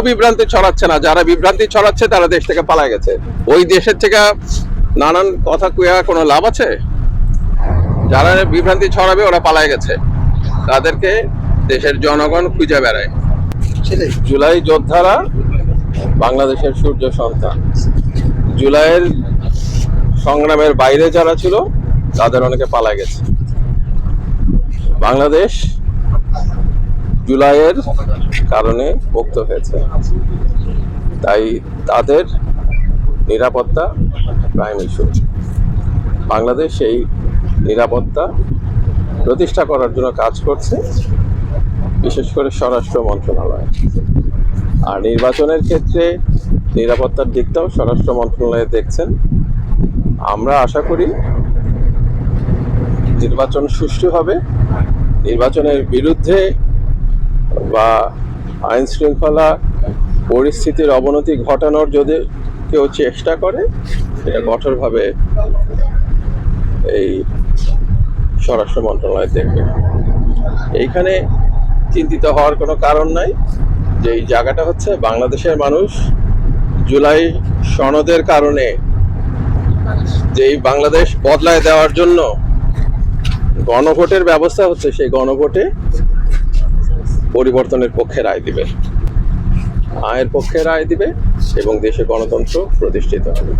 বিভ্রান্তি ছড়াচ্ছে না, যারা বিভ্রান্তি ছড়াচ্ছে তারা দেশ থেকে পালায় গেছে। ওই দেশের থেকে নানান কথা কুয়া কোনো লাভ আছে? যারা বিভ্রান্তি ছড়াবে ওরা পালায় গেছে, তাদেরকে দেশের জনগণ খুঁজে বেড়ায়। জুলাই যোদ্ধারা বাংলাদেশের সূর্য সন্তান। জুলাইয়ের সংগ্রামের বাইরে যারা ছিল তাদের অনেকে পালায় গেছে। বাংলাদেশ জুলাইয়ের কারণে মুক্ত হয়েছে, তাই তাদের নিরাপত্তা প্রাইম ইস্যু। বাংলাদেশ সেই নিরাপত্তা প্রতিষ্ঠা করার জন্য কাজ করছে, বিশেষ করে স্বরাষ্ট্র মন্ত্রণালয়। আর নির্বাচনের ক্ষেত্রে নিরাপত্তার দিকটাও স্বরাষ্ট্র মন্ত্রণালয়ে দেখছেন। আমরা আশা করি নির্বাচন সুষ্ঠু হবে। নির্বাচনের বিরুদ্ধে বা আইন শৃঙ্খলা পরিস্থিতির অবনতি ঘটানোর যদি কেউ চেষ্টা করে, এটা কঠোরভাবে এই স্বরাষ্ট্র মন্ত্রণালয় দেখবে। এইখানে চিন্তিত হওয়ার কোনো কারণ নাই, যে এই জায়গাটা হচ্ছে বাংলাদেশের মানুষ জুলাই সনদের কারণে যেই বাংলাদেশ বদলায় দেওয়ার জন্য গণভোটের ব্যবস্থা হচ্ছে, সেই গণভোটে পরিবর্তনের পক্ষে রায় দিবে, আয়ের পক্ষে রায় দিবে এবং দেশে গণতন্ত্র প্রতিষ্ঠিত হবে।